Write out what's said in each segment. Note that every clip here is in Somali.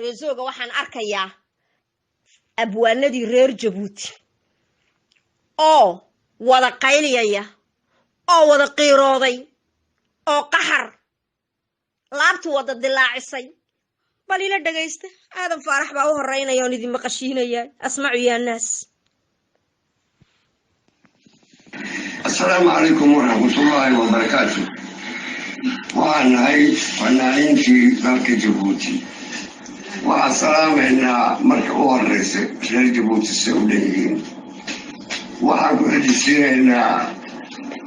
reesooga waxaan arkayaa abwaanadii reer Jabuuti oo wada qayliyaya oo wada qiirooday oo qaxar laabtu wada dilaacisay bal ila dhageysta aadan faarax baa u horeynaya oo idin maqashiinaya asmacu ya naas. السلام عليكم ورحمة الله وبركاته. وأنا هاي فنانين في ملك جيبوتي. والسلام إن ملك أورس في جيبوتي السعوديين. وأقول للسنة إن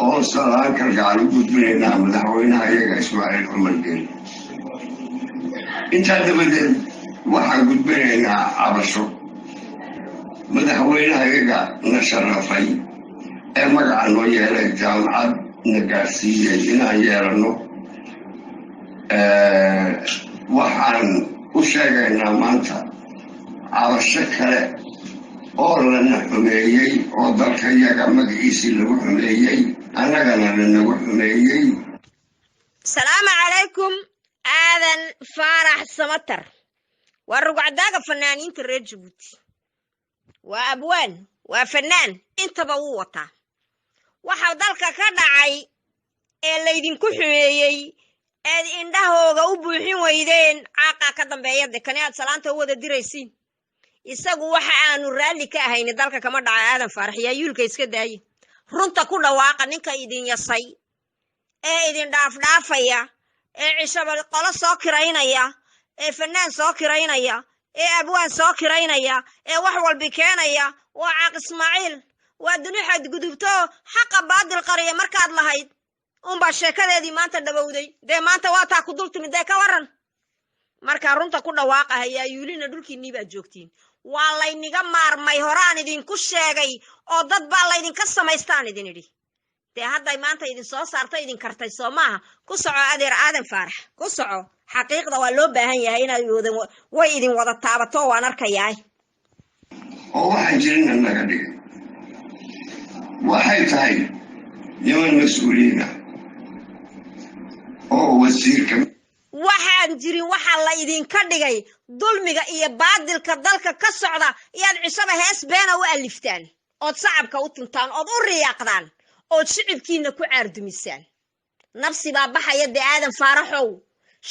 أوصل كرجال بدنا مدحوينها يا إسماعيل عمر جيل. أنت تبدل وأقول بيننا عبشو مدحوينها يا نشرفي. magaca loo yeelay jaamacad nagaarsiiyay inaan yeelano waxaan u sheegaynaa maanta cabasho kale oo lana xumeeyey oo dalka iyaga magaciisii lagu xumeeyey annagana lanagu xumeeyey. salaamu calaykum aadan faarax samatar waa rugcadaaga fanaaniinta reer Jabuuti waa abwaan waa fanaan intaba uu wataa waxa dalka ka dhacay ee laydinku xumeeyay ee indhahooga u buuxin weydeen caaqa ka dambeeya dekanaad salaanta wada diraysiin isagu waxa aanu raali ka ahayn dalka kama dhacay aadan faarax yaa yuulka iska daayay runta ku dhawaaqa ninka idin yasay ee idin dhaafaya ee cishabal qolo soo kiraynaya ee fanaan soo kiraynaya ee abwaan soo kiraynaya ee wax walba keenaya waa caaq Ismaaciil waa duni xad gudubto xaqa baadil qariya markaad lahayd ba sheekadeedii maanta dhawowday de maanta waa taa ku dultimid ka waran marka runta ku dhawaaqa ayaa yuulina dhulkiinii baa joogtiin waa layniga maarmay horaan idin ku sheegay oo dad baa laydin ka samaystaan idin idhi de hadday maanta idin soo saarto idin kartay Soomaha ku soco adeer aadan faarax ku soco xaqiiqda waa loo baahan yahay inaad way idin wada taabato waan arkayaa oo waxaan jirin annaga dhig waxay tahay niman mas'uuliina oo wasiirka waxaan jirin waxa la idinka dhigay dulmiga iyo baadilka dalka ka socda iyaad cisaba hees beena u aliftaan ood shacabka u tintaan ood u riyaaqdaan ood shicibkiina ku caardumisaan nafsi baa baxaya de aadan faaraxow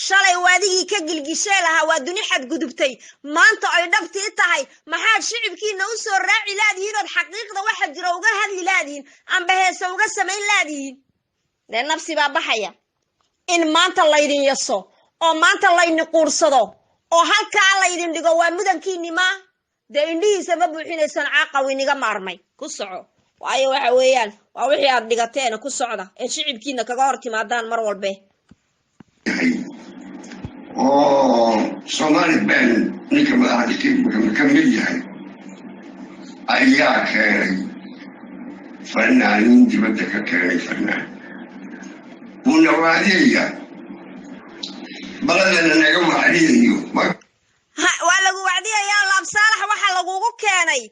shalay waadigii ka gilgishay lahaa waa duni xad gudubtay maanta ay dhabtii tahay maxaad shicibkiina u soo raaci laadihiin oo xaqiiqda waxa jira uga hadli laadihiin amba heesa uga samayn laadihiin de nafsi baa baxaya in maanta laydin yaso oo maanta laydin quursado oo halkaa laydin dhigo waa mudankiini ma de indhihiisa ma buuxinaysan caaqawiniga maarmay ku soco waayo waxa weeyaan waa wixii aad dhigateen ku socda ee shicibkiina kaga hor timaadaan mar walba oo Soomaali baan ninka madaxda ka mid yahay ayaa keenay fanaaniin dibadda ka keenay fanaan una waadiya baladana naga wacdiyo waa lagu wacdiyaa laab saalax waxa lagugu keenay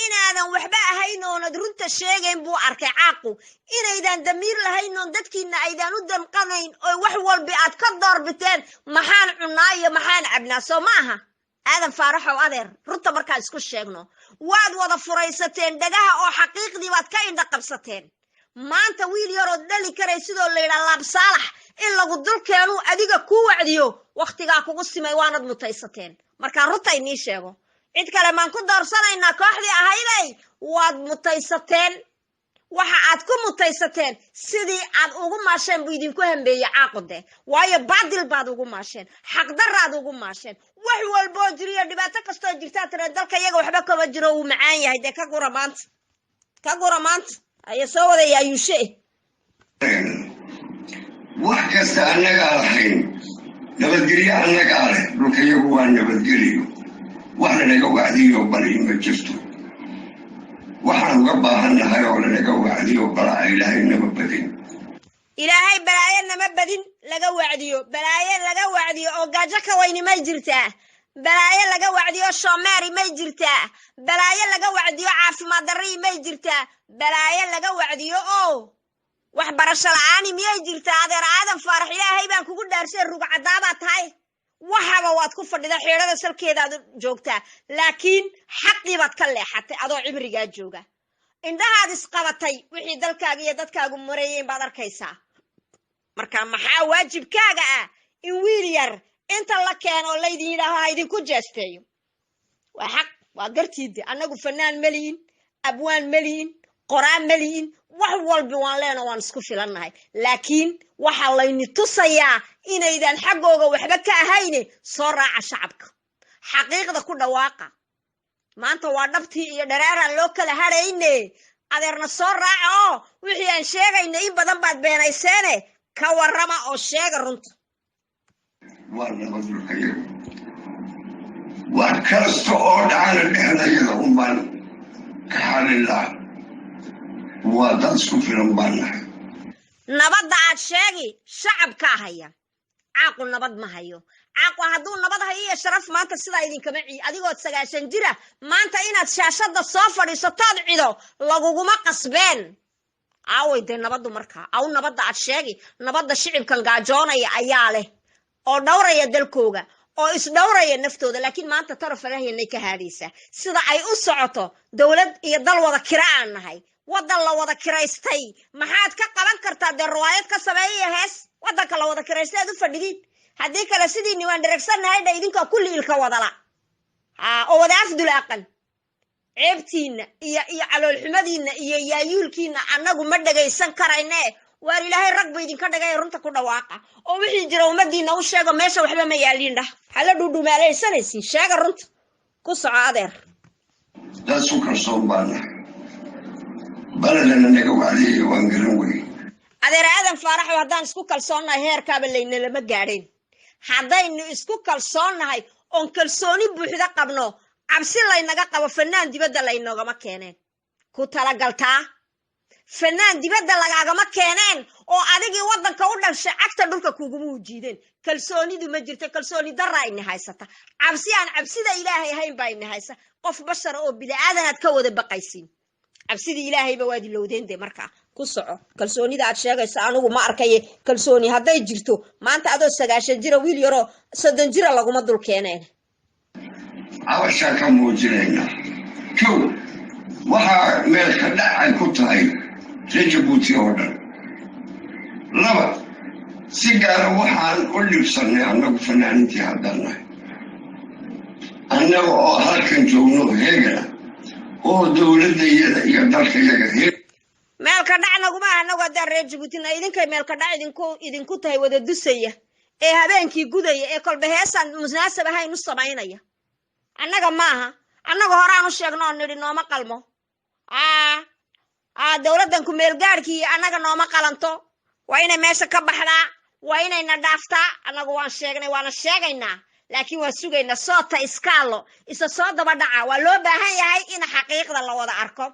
inaadan waxba ahayn oo runta sheegayn buu arkay caaqu inaydan damiir lahayn oo dadkiina aydan u danqanayn oo wax walba aad ka doorbiteen maxaan cunaa iyo maxaan cabnaa soo maaha aadan faarax oo adeer runta markaa isku sheegno waad wada furaysateen dhagaha oo xaqiiqdii baad ka indha qabsateen maanta wiil yar oo dhali karay sidoo la yiraahdo laab saalax in lagu dulkeenu adiga ku wacdiyo waqtiga kugu simay waanad mutaysateen marka runta inii sheego cid kale maan ku doorsanaynaa kooxdii ahayday waad mutaysateen waxa aad ku mutaysateen sidii aad ugu maasheen buu idinku hambeeyay caaqode waayo baadil baad ugu maasheen xaq daraad ugu maasheen wax walba jiriyo dhibaato kasto jirta tare dalka iyaga waxba kama jiro uu macaan yahay de ka gura maanta ay soo wadaya yuushe wax kasta annaga ahayn nabadgelyo annaga ah dhulka iyagu waa nabadgelyo wax laga wacdiyo bari ma jirto waxaan uga baahannahay oo laga wacdiyo bala ilaahay nama badin ilaahay balaayo nama badin laga wacdiyo oo gaajo ka weyni ma jirtaa balaayo laga wacdiyo Soomaali ma jirtaa balaayo laga wacdiyo caafimaad darri ma jirtaa balaayo laga wacdiyo oo wax barasho la'aan miyay jirtaa adeer aadan faarax ilaahay baan kugu dhaarshay rug cadaaba tahay waxaba waad ku fadhida xeerada salkeedaad joogtaa laakiin xaqii baad ka leexatay adoo cibrigaa jooga indhahaad isqabatay wixii dalkaaga iyo dadkaagu mareeyeen baad arkaysaa marka maxaa waajibkaaga ah in wiil yar inta la keeno laydin yidhaaho ha idinku jeesteeyo waa xaq waa gartiide annagu fanaan malihin abwaan malihin qoraan malihin wax walba waan leena waan isku filannahay laakiin waxaa layni tusayaa inaydan xaggooga waxba ka ahayne soo raaca shacabka xaqiiqda ku dhawaaqa maanta waa dhabtii iyo dhareeraan loo kala hadhayne adeerna soo raaca oo wixii aan sheegayna in badan baad beenayseene ka warrama oo sheega runta waa nabadgurkayagu wax kasta oo dhacana dhexdayada unbaan ka xalilaa waa dad isku filan baan nahay nabadda aad sheegi shacabkaa haya caaqu nabad ma hayo caaqu hadduu nabad hayo iyo sharaf maanta sidaa idinkama cii adigood 9 jira maanta inaad shaashadda soo fadhiisatood cido laguguma qasbeen aaway dee nabaddu markaa aw nabadda aad sheegi nabadda shicibkan gaajoonaya ayaa leh oo dhowraya dalkooga oo isdhowraya naftooda laakiin maanta taraf ilaahiyanay ka haadaysaa sida ay u socoto dowlad iyo dal wada kira aan nahay wadan la wada kiraystay maxaad ka qaban kartaa dee riwaayad ka sameeyay hees wadanka la wada kiraystay aad u fadhidiin haddii kale sidii niwaan dheregsannahay dha idinka kulli ilka wadala oo wada afdulaaqan ceebtiinna iyo caloolxumadiinna iyo yaayuulkiinna annagu ma dhagaysan karayne waar ilaahay rag ba idinka dhagay runta ku dhawaaqa oo wixii jira ummadiinna u sheego meesha waxba ma yaaliin dhah hala dhudhumaalaysanaysiin sheega runta ku soco adeer dad su kalsoon baan nahay baladana naga wacdiyayo waan garan wey adeer aadan faaraxo haddaan isku kalsoonnahay heerkaaba layna lama gaadheen haddaynu isku kalsoonnahay oon kalsooni buuxda qabno cabsi laynaga qabo fanaan dibadda laynoogama keeneen ku talagaltaa fanaan dibadda lagaagama keeneen oo adigii waddanka u dhashay cagta dhulka kuguma ujiideen kalsoonidu ma jirto kalsooni darra ina haysata cabsi aan cabsida ilaahay ahayn baa ina haysa qof bashar oo bini'aadan aad ka wada baqaysiin cabsidii ilaahayba waad ilowdeen dee markaa ku soco kalsoonida aad sheegaysa anigu ma arkaye kalsooni hadday jirto maanta adoo 9 jira wiil yaroo 30 jira laguma dul keeneen cabashaan ka muujinaynaa kow waxaa meel ka dhacay ku tahay reer Jabuuti oo dhan laba si gaara waxaan u dhibsannay annagu fanaaniintii haddaan nahay annaga oo halkan joogno heegana oo dowladayada iyo dalkayaga meelka dhac naguma aha annagu haddaan reer Jabuutina idinkay meelka dhac idinku tahay wada dusaya ee habeenkii gudaya ee kolba heesaan munaasab ahayn u samaynaya annaga maaha annaga horaan u sheegno oo nidhi nooma qalmo dowladdan ku meel gaadhkii annaga nooma qalanto waa inay meesha ka baxdaa waa inayna dhaaftaa annagu waan sheegnay waana sheegaynaa laakiin waan sugaynaa soota iskaalo isa soo daba dhaca waa loo baahan yahay in xaqiiqda la wada arko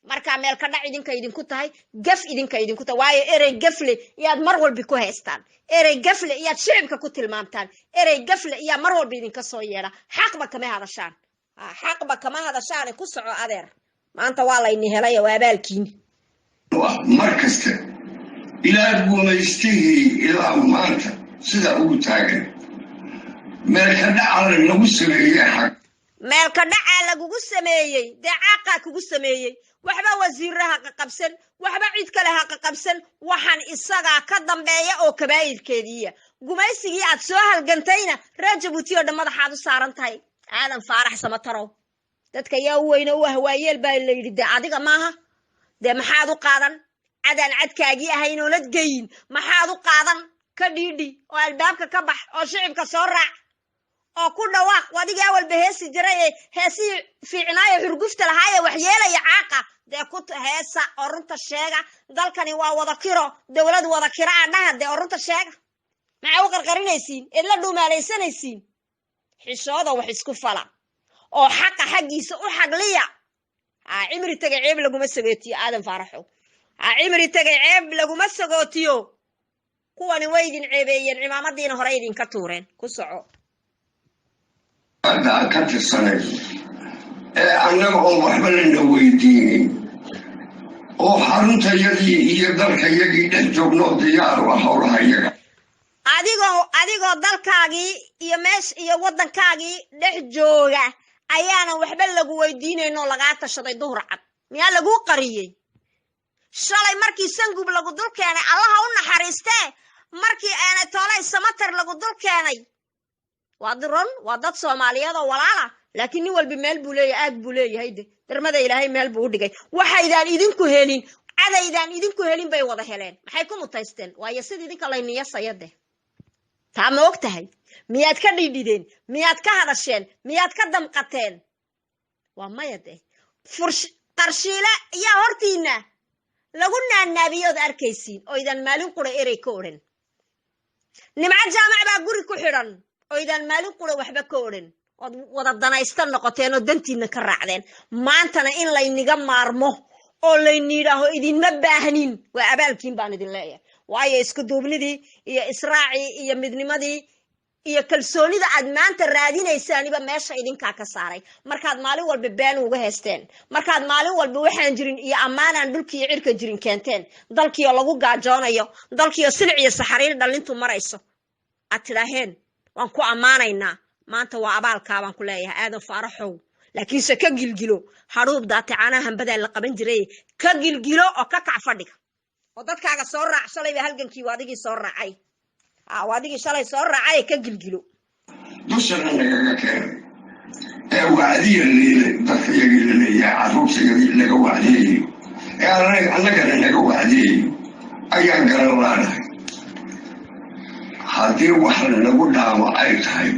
markaa meel ka dhac idinka idinku tahay gaf idinka idinku tahay waayo erey gafle iyaad mar walba ku haystaan erey gafle iyaad shicibka ku tilmaamtaan erey gafle iyaa mar walba idinka soo yeedha xaqba kama hadashaan ku soco adeer maanta waa layni helay waa abaalkiini mar kasta ilaa gumaystihii ilaa maanta sida ugu taagan meelka dhaca lagu sameeyey xaq meelka dhaca lagugu sameeyey dee caaqaa kugu sameeyey waxba wasiiraha qabsan waxba cid kale ha qabsan waxaan isagaa ka dambeeya oo kabaa'irkeediya gumaysigii aad soo halgantayna reer Jabuuti oo dhan madaxaad u saaran tahay aadan faarax samatarow dadka yaa weyna u ahwaayeel baa la yidhi dee adiga maaha dee maxaad u qaadan cadaan cadkaagii ahayn oo lad geyin maxaad u qaadan ka dhiidhi oo albaabka ka bax oo shicibka soo raac oo ku dhawaaq wadiga awalba heesi jiray heesi fiicnaayo xurgufta lahaayee wax yeelaya caaqa dee ku heesa oo runta sheega dalkani waa wada kiro dowlad wada kira dhaha dee oo runta sheega maxaa u qarqarinaysiin idla dhumaalaysanaysiin xishooda wax isku fala oo xaqa xaggiisa u xagliya cimri tagay ceeb laguma sagootiyo aadan faaraxo cimri tagay ceeb laguma sagootiyo kuwani way idin ceebeeyeen cimaamadiina hore idinka tuureen ku soco hadda ka tirsanayso ee annaga oo waxba lana weydiinin oo xaruntayadii iyo dalkayagii dhex joognoo diyaar u ah howlaha iyaga adigoo dalkaagii iyo meesh iyo waddankaagii dhex jooga ayaana waxba lagu weydiinayno lagaa tashaday duhur cad miyaa lagu qariyey shalay markii sangub lagu dul keenay allaha u naxariistee markii aanay toolay samatar lagu dul keenay waa diron waa dad Soomaaliyeed oo walaala laakiin nin walba meel buu leeyahay aag buu leeyahay darmada Ilaahay meel buu u dhigay waxaydaan idinku helin cadaydaan idinku helin bay wada heleen maxay ku mutaysteen waayo sidii idinka la niyasayade taa ma ogtahay miyaad ka dhidhideen miyaad ka hadasheen miyaad ka damqateen waa mayade qarshiile yaa hortiina lagu naanaabiyood arkaysiin oo idan maalin qura erey ka oran nimca jaamac baa guri ku xidhan oo idan maalin qura waxba ka oran oo wada danaysta noqoteen oo dantiina ka raacdeen maantana in la iniga maarmo oo la yidhaaho idinma baahnin waa abaalkiin baan idin leeyahay waayo isku duubnidii iyo israacii iyo midnimadii iyo kalsoonida aad maanta raadinaysaaniba meesha idinkaa ka saaray markaad maalin walba been uga heesteen markaad maalin walba waxaan jirin iyo ammaanaan dhulkii iyo cirka jirin keenteen dalkiioo lagu gaajoonayo dalkiioo silic iyo saxariir dhalintu marayso aad tidhaaheen waan ku ammaanaynaa maanta waa abaalkaa baan ku leeyahay aadan faaraxow laakiinse ka gilgilo hadhuub daaticaanaha hambadaa la qaban jiray ka gilgilo oo ka kac fadhiga oo dadkaaga soo raac shalayba halgankii waadigii soo raacay waadigii shalay soo raacay ka gilgilo dushana nagaga keenay ee wacdiya leeyahay dadka yagii la leeyahay carruurtayadii laga wacdiyayo ee annagana naga wacdiyayo ayaan garan laanahay haddii wax lagu dhaamo ay tahay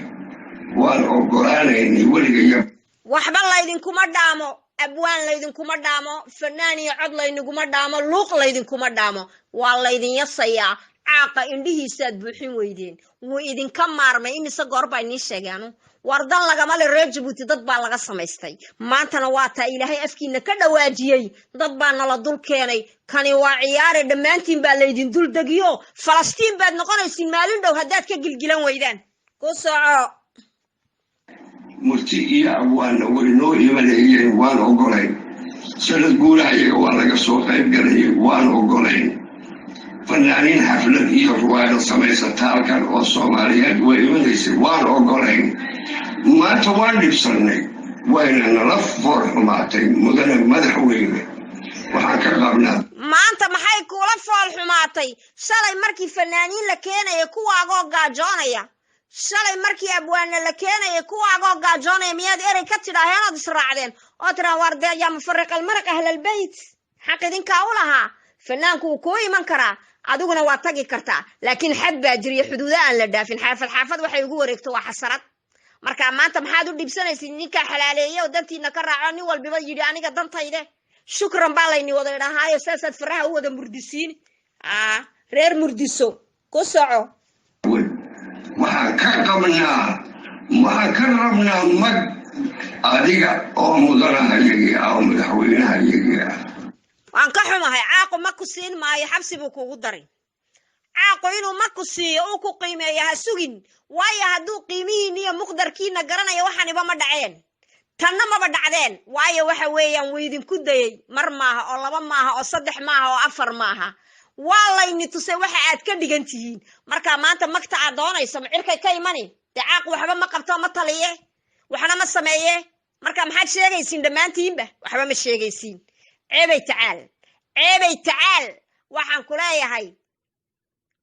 waan ogolaanaynay weligaya waxba laydinkuma dhaamo abwaan laydinkuma dhaamo fanaan iyo cod laydinguma dhaamo luuq laydinkuma dhaamo waa laydin yasayaa caaqa indhihiisaad buuxin weydeen wuu idinka maarmay imise goor baa inii sheegaanu wardan lagama le reer Jabuuti dad baa laga samaystay maantana waa taa ilaahay afkiina ka dhawaajiyey dad baa nala dul keenay kani waa ciyaare dhammaantiin baa laydin dul degiyo Falastiin baad noqonaysiin maalin dhow haddaad ka gilgilan weydaan ku soco murti iyo abwaana warinoo imanayeen waan ogolayn sanad guurahayaga waa laga soo qayb galayay waan ogolayn fanaaniin xaflad iyo ruwaayad samaysata halkan oo Soomaaliyeed way imanaysay waan ogolayn maanta waan dhibsannay wayna nala foolxumaatay mudane madaxweyne waxaan ka qabnaa maanta maxay kula foolxumaatay shalay markii fanaaniin la keenay kuwaagoo gaajoonaya shalay markii abwaana la keenay kuwaagoo gaajoonaya miyaad erey ka tidhaaheen ood israacdeen oo tiraa warde yaa mufariq almaraq ahlal bayt xaq idinkaa u lahaa fanaanku wuu kuu iman karaa adiguna waa tagi kartaa laakiin xad baa jiriya xuduuda aan la dhaafin xaafad waxay ugu wareegto waa xasarad marka maanta maxaad u dhibsanaysid ninka xalaaleeyay oo dantiina ka raaco nin walbiba yidhi aniga dantayde shukran baa layni wada idhahaayo saasaad faraha u wada murdisiin reer murdiso ku soco waxaan ka rabnaa mag adiga oo mudanahayagii ah oo madaxweynahayagii ah waan ka xumahay caaqo ma ku siin maayo xabsi buu kugu daray caaqo inuu ma ku siiyo uu ku qiimeeyo ha sugin waayo hadduu qiimihiina iyo muqdarkiina garanayo waxaniba ma dhaceen tanna maba dhacdeen waayo waxa weeyaan wuu idinku dayay mar maaha oo laba maaha oo saddex maaha oo afar maaha waa layni tusay waxa aad ka dhigan tihiin marka maanta magta aad doonayso cirkay ka imani dee caaq waxba ma qabto ma taliye waxna ma sameeye marka maxaad sheegaysiin dhammaantiinba waxba ma sheegaysiin ceebay tacaal waxaan ku leeyahay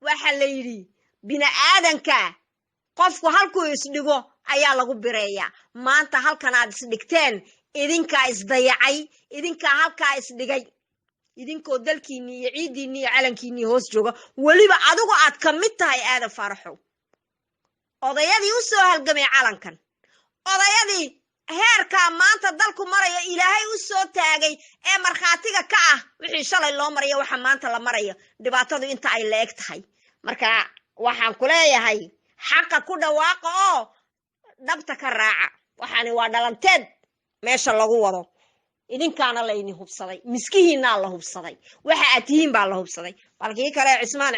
waxa la yidhi bini'aadanka qofku halkuu isdhigo ayaa lagu bireeyaa maanta halkan aad isdhigteen idinkaa isdayacay idinkaa halkaa isdhigay idinkoo dalkiinii iyo ciiddiinii iyo calankiinii hoos jooga weliba adigu aad ka mid tahay aadan faaraxow odayadii u soo halgamay calankan odayadii heerkaa maanta dalku maraya ilaahay u soo taagay ee markhaatiga ka ah wixii shalay loo marayo waxa maanta la marayo dhibaatadu inta ay la eg tahay marka waxaan ku leeyahay xaqa ku dhawaaqa oo dhabta ka raaca waxaani waa dhalanteed meesha lagu wado idinkaana layni hubsaday miskihiinaa la hubsaday waxa aad tihiin baa la hubsaday bal kii kale cismaan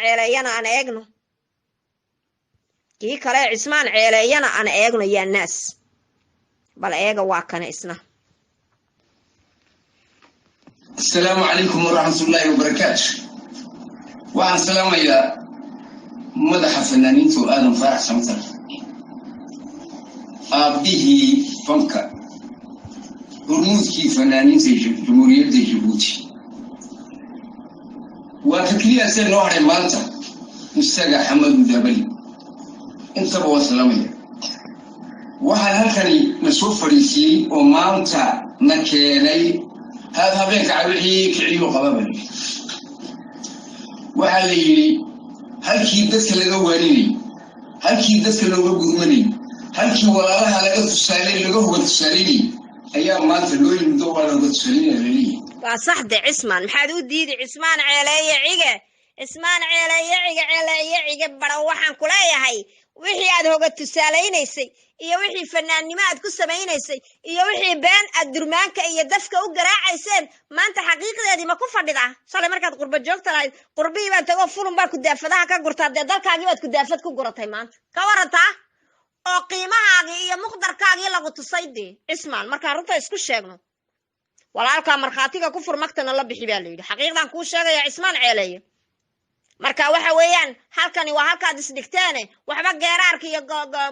ceeleeyana aan eegno yaa naas bal eega waa kana isna السلام عليكم ورحمة الله وبركاته وعن سلام يا madaxa fanaaniintu aadan farax samtar aabihii fanka hormuudkii fanaaniinta jamhuuriyadda Jabuuti waa fikriya seen noo haray maanta isaga Xamadu Dabali intaba waslamaya waxaan halkani na soo fariisiyey oo maanta na keenay habeenka wixii kiciyo qababay waxaa la yidhi halkii dadka laga waaninay halkii dadka looga gurmanay halkii walaalaha laga tusaalay laga hoga tusaalay ayaa maanta loo yimid oo laga tusaalay leeyahay waa saxde cismaan maxaad u diiday cismaan ceeleeye bara waxaan ku leeyahay wixii aad hoga tusaalaynaysay iyo wixii fanaannimo aad ku samaynaysay iyo wixii been aad durmaanka iyo dafka u garaacayseen maanta xaqiiqdeedii ma ku fadhidaa shalay markaad qurba joogta lahayd qurbihii baan tagoo fulun baa kudaafadaha ka gurtaa dee dalkaagii baad kudaafad ku guratay maanta ka warantaa oo qiimahaagii iyo muqdarkaagii lagu tusay dee cismaan markaan runta isku sheegno walaalkaa markhaatiga ku fur magtana la bixi baa la yidhi xaqiiqdan kuu sheegaya cismaan ceeleeye marka waxa weeyaan halkani waa halkaad isdhigteene waxba geeraarka iyo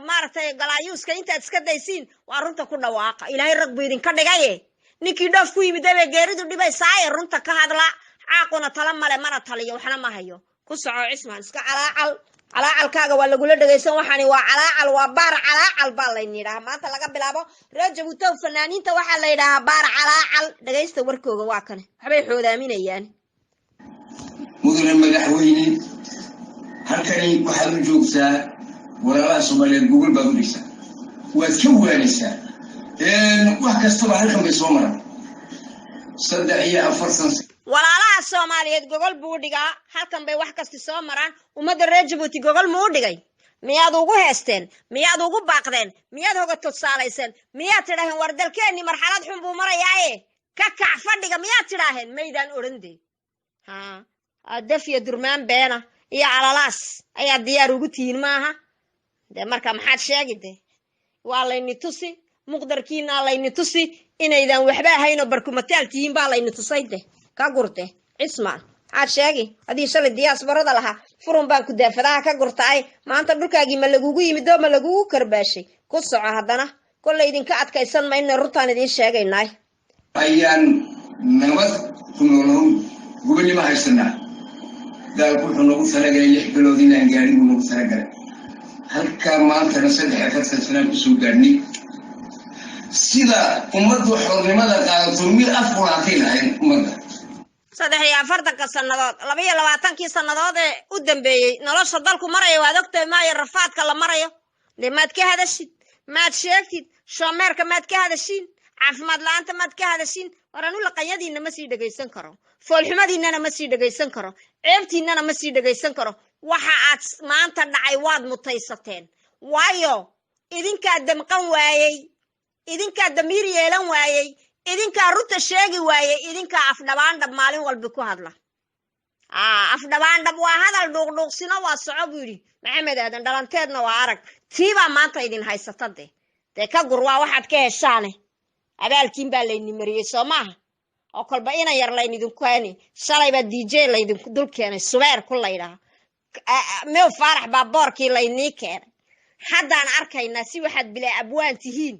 maaragtay galaayuuska intaad iska daysiin waa runta ku dhawaaqa ilaahay rag buu idinka dhigaye ninkii dhoof ku yimid abee geeridu dhibaysaaye runta ka hadla caaquna tala male mana taliyo waxna ma hayo ku soco cismaan iska calaacalkaaga waa lagula dhegaysan waxani waa calaacal waa baar calaacal baa layna yidhaha maanta laga bilaabo reer Jabuuti fanaaniinta waxaa la yidhahaa baar calaacal dhegaysta warkooga waa kane waxbay xoodaaminayaan mudane madaxweyne halkani waxaad u joogtaa walaalaha Soomaaliyeed Google baad u dhigtaa waad ka waanaysaa wax kastaba halkan bay soo maraan 3 walaalaha Soomaaliyeed Google buu dhigaa halkan bay wax kasta soo maraan umada reer Jabuuti Google muu dhigay miyaad ugu heesteen miyaad ugu baaqdeen miyaad hoga tusaalayseen miyaad tidhaaheen war dalkeeni marxalad xun buu marayaaye ka kac fadhiga miyaad tidhaaheen maydaan orandee dafiya durmaan beena iyo calalaas ayaa diyaar ugu tihiin maaha dee marka maxaad sheegide waa layni tusi muqdarkiina layni tusi inaydan waxba ahayn oo barkumataal tihiin baa layni tusay de ka gurte cismaan maxaad sheegi haddii shalay diyaasbarada lahaa furun baan kudaafadaha ka gurtaay maanta dhulkaagii ma lagugu yimid oo ma lagugu karbaashay ku soco haddana kollay idinka adkaysan mayna runtaan idiin sheegaynaay ayaan nabad ku noolow gubannimo haysanaa daalku wuxuu noogu talagalay 6 bilood inaan gaadhin buu noogu talagalay halkaa maantana 3 sanaan kusoo gaadhnay sida ummaddu xornimada qaadato mid afquraatay lahayd ummadda 43 sannadood 22 sannadood ee u dambeeyay nolosha dalku marayo waad ogtahay maayo rafaadka la marayo maad ka hadashid maad sheegtid shoomeerka maad ka hadashiin caafimaad la'aanta maad ka hadashiin waranu laqanyadiina ma sii dhagaysan karo foolxumadiinana ma sii dhagaysan karo ceebtiinana ma sii dhagaysan karo waxa aad maanta dhacay waad mutaysateen waayo idinkaa damqan waayey idinkaa damiir yeelan waayey idinkaa runta sheegi waayey idinkaa afdhabaandhab maalin walba ku hadla afdhabaandhab waa hadal dhuuqdhuuqsino waa soco buu yidhi maxamed aadan dhalanteedna waa arag tiibaa maanta idin haysata dee ka gur waa waxaad ka heshaane abaalkiin baa layni mariyey soo maaha oo kolba ina yar laynidinku keeni shalayba DJ laydinku dul keenay subeer ku laydhaa meew faarax baa boorkii laynii keenay haddaan arkaynaa si waxaad bilaa abwaan tihiin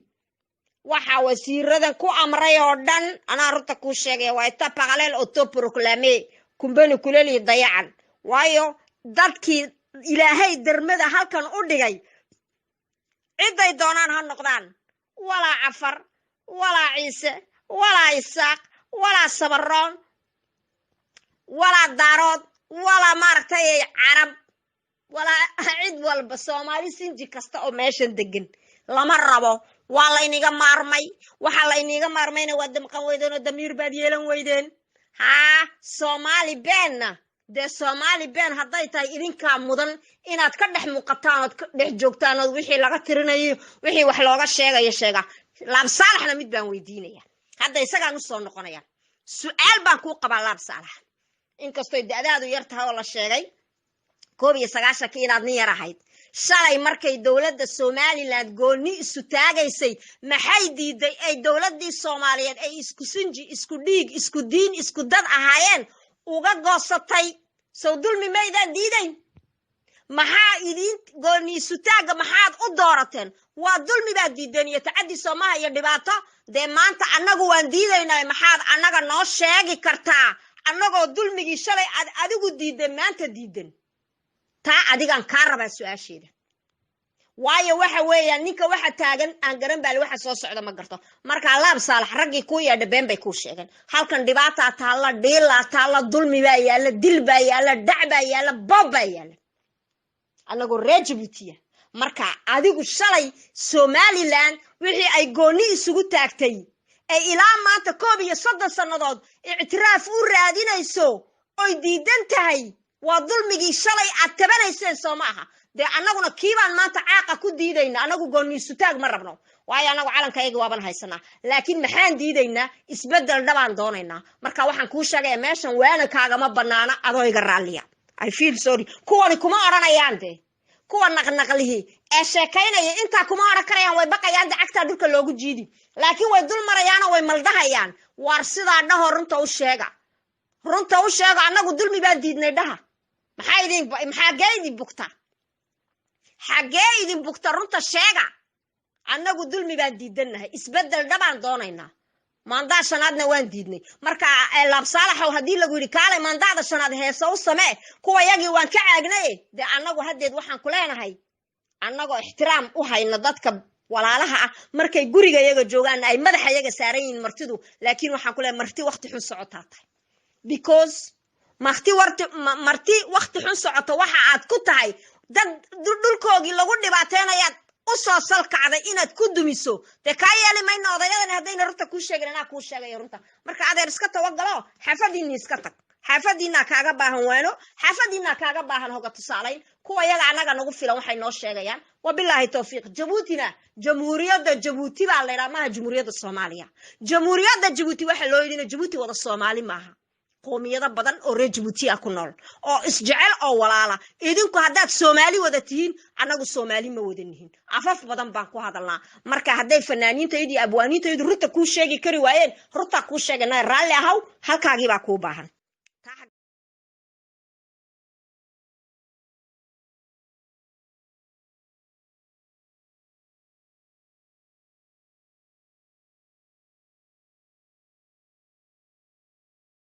waxa wasiiradan ku amray oo dhan anaa runta kuu sheegaya waa ita parallel autoproclamé kumbani kuleli dayacan waayo dadkii ilaahay dermada halkan u dhigay ciday doonaan ha noqdaan walaa Cafar walaa Ciise walaa Isaaq walaa Sabaroon walaa Daarood walaa maaragtay Carab walaa cid walba Soomaali sinji kasta oo meeshan degan lama rabo waa layniga maarmay waxa layniga maarmayna waa damqan weydeen oo damiir baad yeelan weydeen Soomaali beenna dee Soomaali been hadday tahay idinkaa mudan inaad ka dhex muuqataan ood ka dhex joogtaan oo wixii laga tirinayo wixii wax looga sheegayo sheega laab saalaxna mid baan weydiinaya hadda isagaan u soo noqonaya su'aal baan ku qabaa laab saalax inkastoo da'daadu yar tahay oo la sheegay 19 inaad nin yar ahayd shalay markay dawladda Soomaaliland gooni isu taagaysay maxay diiday ay dawladdii Soomaaliyeed ay isku sinji isku dhiig isku diin isku dad ahaayeen uga goosatay soo dulmi maydaan diidayn maxaa idin gooni sutaaga maxaad u doorateen waa dulmi baad diideen iyo tacaddi Soomaaliya iyo dhibaato de maanta anagu waan diidaynaa maxaad anaga noo sheegi kartaa anagoo dulmigii shalay adigu diidan maanta diidan taa adigan ka rabaa su'aasheeda waayo waxa weeyaan ninka waxa taagan aan garan baal waxa soo socda ma garto marka laab saalax ragii ku yeedha been bay ku sheegeen halkan dhibaata taala dhiila taala dulmi baa yaala dil baa yaala dhac baa yaala boob baa yaala anagu Djibouti marka adigu shalay Somaliland wixii ay gooni isugu taagtay ay ilaa maanta 30 sanadood i'tiraaf u raadinayso oo diidan tahay waa dulmigii shalay aad tabanayseen Soomaha de anaguna kiibaan maanta caaqa ku diidayna anagu gooni sutaag ma rabno waayo anagu calankayga waaban haysanaa laakiin maxaan diidaynaa isbedel dhabaan doonaynaa marka waxaan ku sheegay meeshan waana kaaga ma banaana adooyga raaliya I feel sorry kuwani kuma oranayaan de kuwa naqnaqlihi ee sheekaynaya inta kuma oran karayaan way baqayaan dacagta dhulka loogu jiidi laakiin way dul marayaan oo way maldahayaan war sida dhaho runta u sheega anagu dulmi baan diidnay dhaha maxaa geedin bugta xageedin bugta runta sheega anagu dulmi baan diidanahay isbedel dhabaan doonaynaa maandaa shanaadna waan diidnay marka laab saalaxow hadii lagu yiri kaalay maandaada shanaad heeso u samee kuwa yagi waan ka caagnay de anagu hadeed waxaan ku leenahay anagoo ixtiraam u hayna dadka walaalaha ah markay guriga iyaga joogaan ay madaxa iyaga saaran yihiin martidu laakiin waxaan ku leenahay marti waqti xun socotaa tahay because marti waqti xun socoto waxa aad ku tahay dad dhulkoogii lagu dhibaateenaya u soo salkacday inaad ku dumiso de ka yeeli mayno odayadan hadayna runta ku sheeganaa ku sheegay runta marka adeer iska tawagalo xafadiina iska tag xafadiina kaaga baahan waano xafadiina kaaga baahan hoga tusaalayn kuwa yaga anaga nagu filan waxay noo sheegayaan wabillahi tawfiiq Djibouti jamhuuriyadda Djibouti baa leeyahay maaha jamhuuriyadda Soomaaliya jamhuuriyadda Djibouti waxa loo yidina Djibouti wada Soomaali maaha qoomiyada badan oo reer Djibouti ah ku nool oo isjecel oo walaala idinku haddaad Soomaali wada tihiin anagu Soomaali ma wadanihin afaf badan baan ku hadalnaa marka hadday fanaaniinta iyo abwaaniinta runta ku sheegi kari waayeen runta ku sheeganaa raalli ahaw halkaagii baa ku baahan